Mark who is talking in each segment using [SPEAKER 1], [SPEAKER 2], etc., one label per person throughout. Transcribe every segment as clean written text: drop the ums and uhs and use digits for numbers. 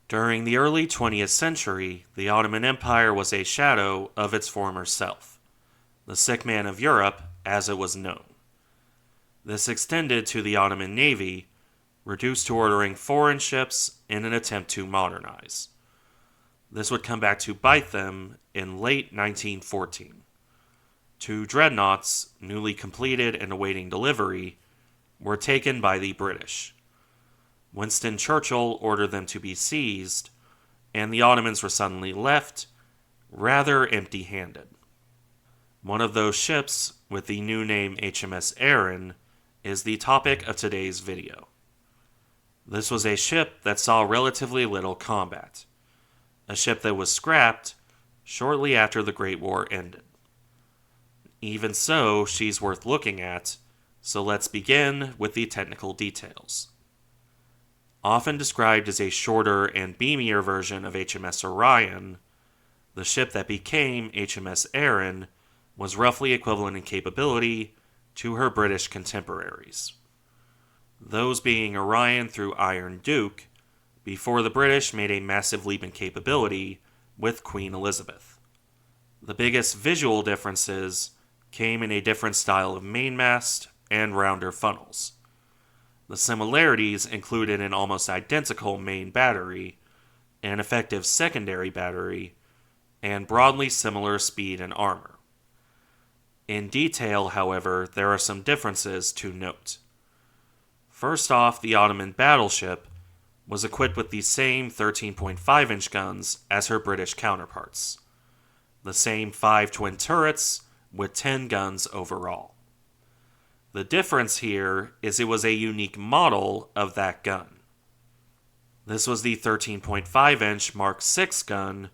[SPEAKER 1] During the early 20th century, the Ottoman Empire was a shadow of its former self, the sick man of Europe, as it was known. This extended to the Ottoman Navy, reduced to ordering foreign ships in an attempt to modernize. This would come back to bite them in late 1914. Two dreadnoughts, newly completed and awaiting delivery, were taken by the British. Winston Churchill ordered them to be seized, and the Ottomans were suddenly left rather empty-handed. One of those ships, with the new name HMS Erin, is the topic of today's video. This was a ship that saw relatively little combat, a ship that was scrapped shortly after the Great War ended. Even so, she's worth looking at, so let's begin with the technical details. Often described as a shorter and beamier version of HMS Orion, the ship that became HMS Erin was roughly equivalent in capability to her British contemporaries, those being Orion through Iron Duke, before the British made a massive leap in capability with Queen Elizabeth. The biggest visual differences came in a different style of mainmast and rounder funnels. The similarities included an almost identical main battery, an effective secondary battery, and broadly similar speed and armor. In detail, however, there are some differences to note. First off, the Ottoman Battleship was equipped with the same 13.5-inch guns as her British counterparts, the same 5 twin turrets with 10 guns overall. The difference here is it was a unique model of that gun. This was the 13.5-inch Mark VI gun,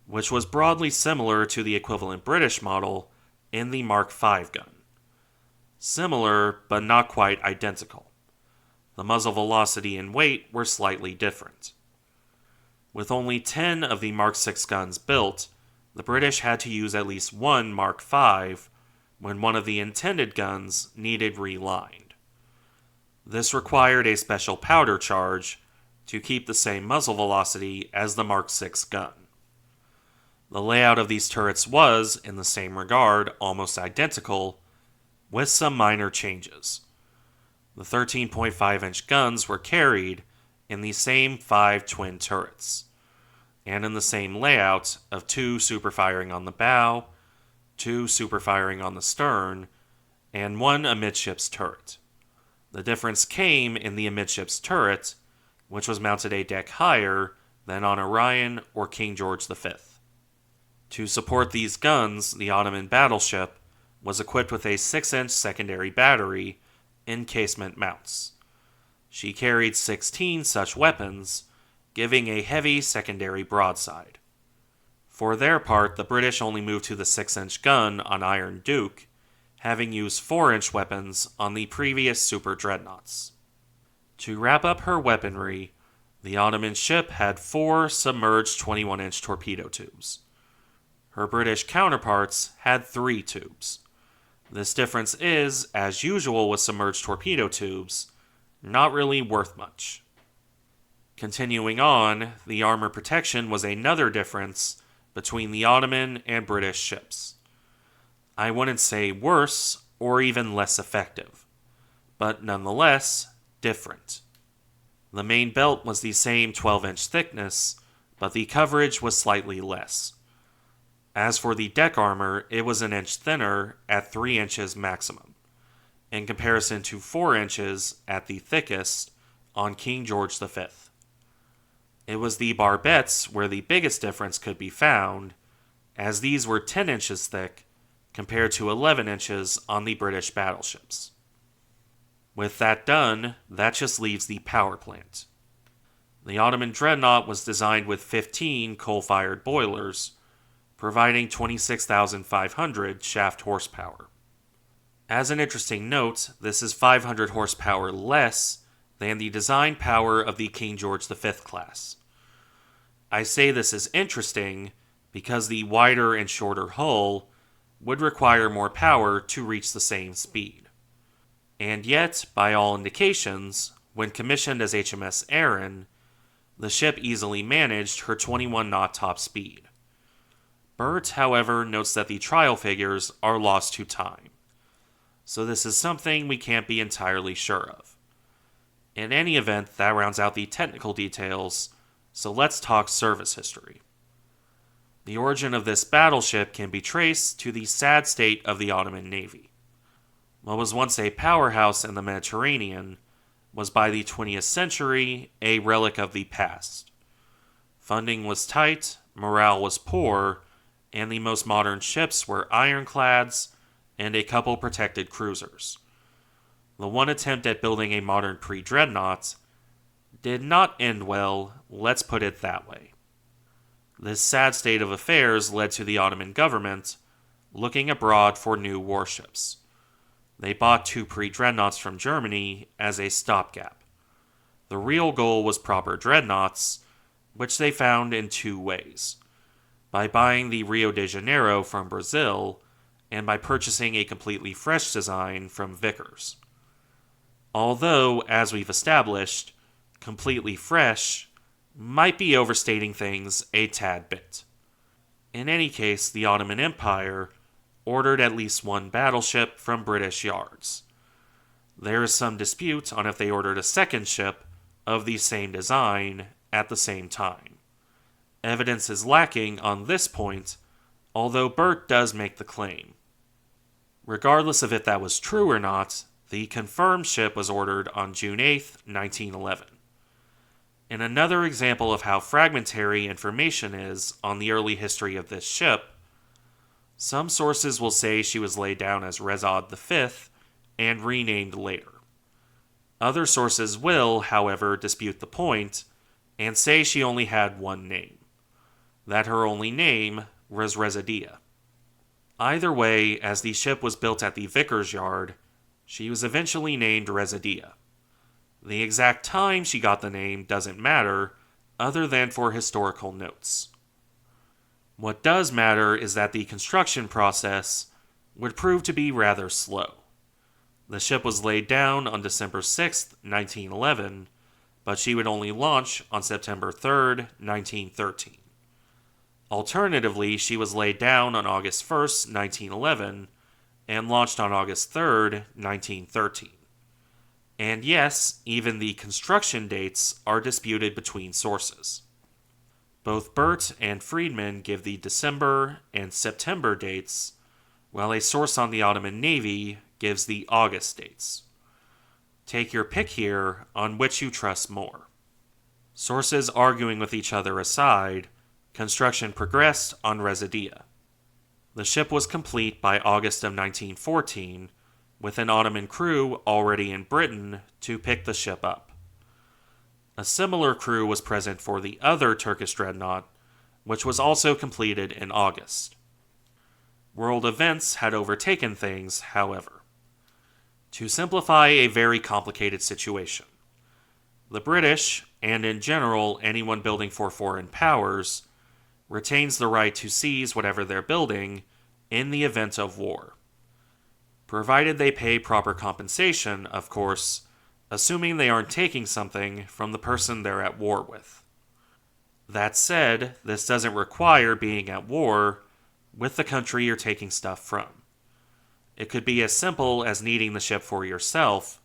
[SPEAKER 1] which was broadly similar to the equivalent British model in the Mark V gun. Similar, but not quite identical. The muzzle velocity and weight were slightly different. With only 10 of the Mark VI guns built, the British had to use at least one Mark V when one of the intended guns needed relined. This required a special powder charge to keep the same muzzle velocity as the Mark VI gun. The layout of these turrets was, in the same regard, almost identical, with some minor changes. The 13.5-inch guns were carried in the same 5 twin turrets, and in the same layout of 2 super-firing on the bow, 2 super-firing on the stern, and 1 amidships turret. The difference came in the amidships turret, which was mounted a deck higher than on Orion or King George V. To support these guns, the Ottoman Battleship was equipped with a 6-inch secondary battery in casement mounts. She carried 16 such weapons, giving a heavy secondary broadside. For their part, the British only moved to the 6-inch gun on Iron Duke, having used 4-inch weapons on the previous super-dreadnoughts. To wrap up her weaponry, the Ottoman ship had 4 submerged 21-inch torpedo tubes. Her British counterparts had 3 tubes. This difference is, as usual with submerged torpedo tubes, not really worth much. Continuing on, the armor protection was another difference between the Ottoman and British ships. I wouldn't say worse or even less effective, but nonetheless different. The main belt was the same 12-inch thickness, but the coverage was slightly less. As for the deck armor, it was an inch thinner at 3 inches maximum, in comparison to 4 inches at the thickest on King George V. It was the barbettes where the biggest difference could be found, as these were 10 inches thick compared to 11 inches on the British battleships. With that done, that just leaves the power plant. The Ottoman dreadnought was designed with 15 coal-fired boilers, providing 26,500 shaft horsepower. As an interesting note, this is 500 horsepower less than the design power of the King George V class. I say this is interesting because the wider and shorter hull would require more power to reach the same speed. And yet, by all indications, when commissioned as HMS Erin, The ship easily managed her 21-knot top speed. Burt, however, notes that the trial figures are lost to time, so this is something we can't be entirely sure of. In any event, that rounds out the technical details, so let's talk service history. The origin of this battleship can be traced to the sad state of the Ottoman Navy. What was once a powerhouse in the Mediterranean was by the 20th century a relic of the past. Funding was tight, morale was poor, and the most modern ships were ironclads and a couple protected cruisers. The one attempt at building a modern pre-dreadnought did not end well, let's put it that way. This sad state of affairs led to the Ottoman government looking abroad for new warships. They bought 2 pre-dreadnoughts from Germany as a stopgap. The real goal was proper dreadnoughts, which they found in 2 ways: by buying the Rio de Janeiro from Brazil, and by purchasing a completely fresh design from Vickers. Although, as we've established, completely fresh might be overstating things a tad bit. In any case, the Ottoman Empire ordered at least 1 battleship from British yards. There is some dispute on if they ordered a second ship of the same design at the same time. Evidence is lacking on this point, although Burt does make the claim. Regardless of if that was true or not, the confirmed ship was ordered on June 8, 1911. In another example of how fragmentary information is on the early history of this ship, some sources will say she was laid down as Rezad V and renamed later. Other sources will, however, dispute the point and say she only had 1 name, that her only name was Rezadia. Either way, as the ship was built at the Vickers yard, she was eventually named Rezadia. The exact time she got the name doesn't matter, other than for historical notes. What does matter is that the construction process would prove to be rather slow. The ship was laid down on December 6, 1911, but she would only launch on September 3, 1913. Alternatively, she was laid down on August 1, 1911, and launched on August 3, 1913. And yes, even the construction dates are disputed between sources. Both Burt and Friedman give the December and September dates, while a source on the Ottoman Navy gives the August dates. Take your pick here on which you trust more. Sources arguing with each other aside, construction progressed on Rezadia. The ship was complete by August of 1914, with an Ottoman crew already in Britain to pick the ship up. A similar crew was present for the other Turkish dreadnought, which was also completed in August. World events had overtaken things, however. To simplify a very complicated situation, the British, and in general anyone building for foreign powers, retains the right to seize whatever they're building in the event of war. Provided they pay proper compensation, of course, assuming they aren't taking something from the person they're at war with. That said, this doesn't require being at war with the country you're taking stuff from. It could be as simple as needing the ship for yourself,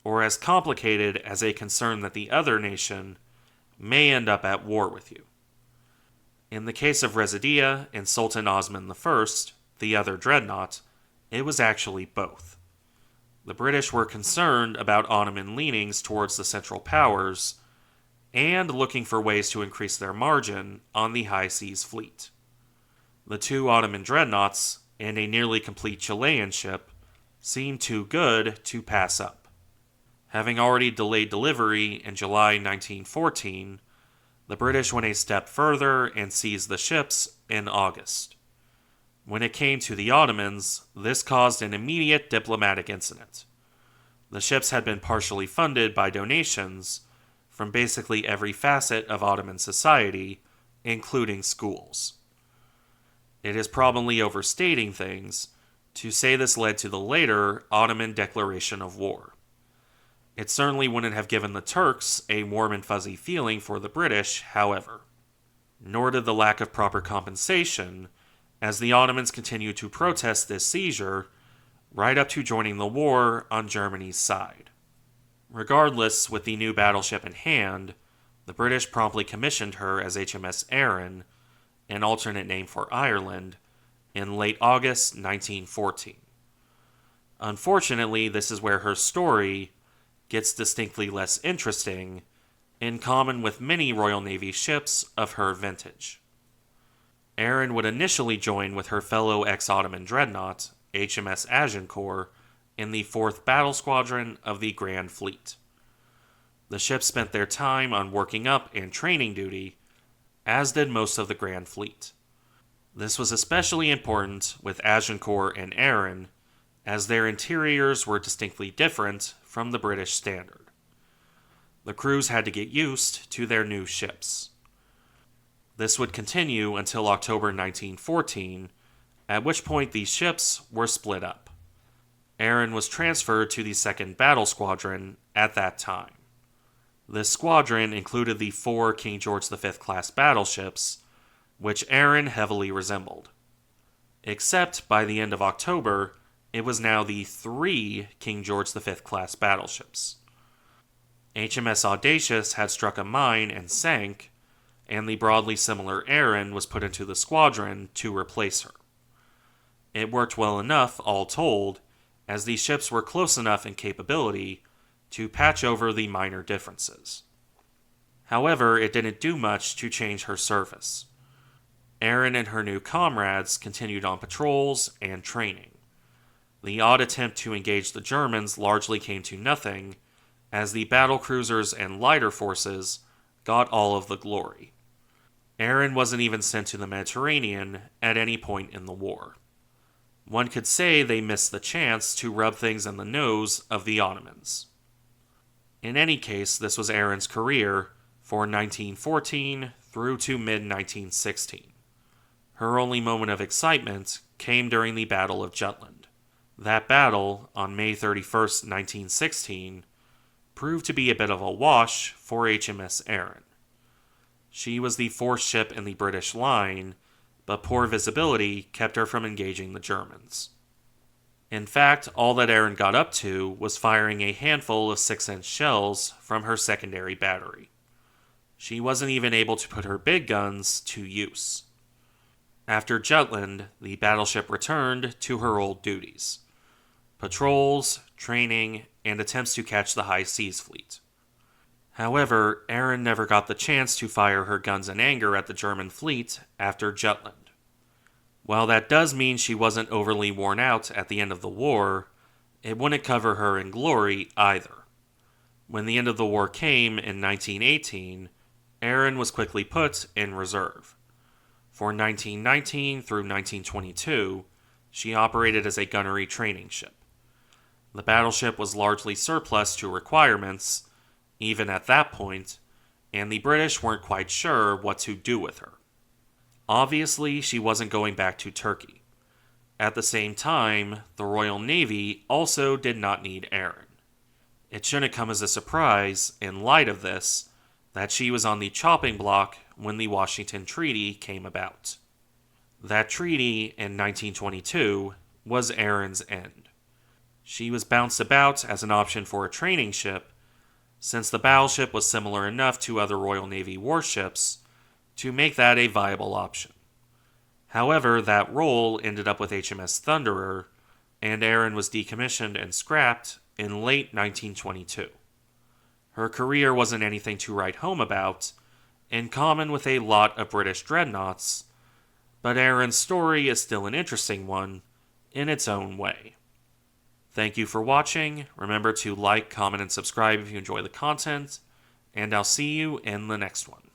[SPEAKER 1] or as complicated as a concern that the other nation may end up at war with you. In the case of Rezadia and Sultan Osman I, the other dreadnought, it was actually both. The British were concerned about Ottoman leanings towards the Central Powers and looking for ways to increase their margin on the high seas fleet. The 2 Ottoman dreadnoughts and a nearly complete Chilean ship seemed too good to pass up. Having already delayed delivery in July 1914, the British went a step further and seized the ships in August. When it came to the Ottomans, this caused an immediate diplomatic incident. The ships had been partially funded by donations from basically every facet of Ottoman society, including schools. It is probably overstating things to say this led to the later Ottoman declaration of war. It certainly wouldn't have given the Turks a warm and fuzzy feeling for the British, however. Nor did the lack of proper compensation, as the Ottomans continued to protest this seizure right up to joining the war on Germany's side. Regardless, with the new battleship in hand, the British promptly commissioned her as HMS Erin, an alternate name for Ireland, in late August 1914. Unfortunately, this is where her story gets distinctly less interesting, in common with many Royal Navy ships of her vintage. Erin would initially join with her fellow ex-Ottoman dreadnought, HMS Agincourt, in the 4th Battle Squadron of the Grand Fleet. The ship spent their time on working up and training duty, as did most of the Grand Fleet. This was especially important with Agincourt and Erin, as their interiors were distinctly different from the British standard. The crews had to get used to their new ships. This would continue until October 1914, at which point these ships were split up. Erin was transferred to the 2nd Battle Squadron at that time. This squadron included the 4 King George V class battleships, which Erin heavily resembled. Except by the end of October, it was now the 3 King George V class battleships. HMS Audacious had struck a mine and sank, and the broadly similar Erin was put into the squadron to replace her. It worked well enough, all told, as these ships were close enough in capability to patch over the minor differences. However, it didn't do much to change her service. Erin and her new comrades continued on patrols and training. The odd attempt to engage the Germans largely came to nothing, as the battle cruisers and lighter forces got all of the glory. Erin wasn't even sent to the Mediterranean at any point in the war. One could say they missed the chance to rub things in the nose of the Ottomans. In any case, this was Erin's career for 1914 through to mid-1916. Her only moment of excitement came during the Battle of Jutland. That battle, on May 31st, 1916, proved to be a bit of a wash for HMS Erin. She was the 4th ship in the British line, but poor visibility kept her from engaging the Germans. In fact, all that Erin got up to was firing a handful of 6-inch shells from her secondary battery. She wasn't even able to put her big guns to use. After Jutland, the battleship returned to her old duties: patrols, training, and attempts to catch the high seas fleet. However, Erin never got the chance to fire her guns in anger at the German fleet after Jutland. While that does mean she wasn't overly worn out at the end of the war, it wouldn't cover her in glory either. When the end of the war came in 1918, Erin was quickly put in reserve. For 1919 through 1922, she operated as a gunnery training ship. The battleship was largely surplus to requirements, even at that point, and the British weren't quite sure what to do with her. Obviously, she wasn't going back to Turkey. At the same time, the Royal Navy also did not need Erin. It shouldn't come as a surprise, in light of this, that she was on the chopping block when the Washington Treaty came about. That treaty, in 1922, was Erin's end. She was bounced about as an option for a training ship, since the battleship was similar enough to other Royal Navy warships to make that a viable option. However, that role ended up with HMS Thunderer, and Erin was decommissioned and scrapped in late 1922. Her career wasn't anything to write home about, in common with a lot of British dreadnoughts, but Erin's story is still an interesting one in its own way. Thank you for watching. Remember to like, comment, and subscribe if you enjoy the content, and I'll see you in the next one.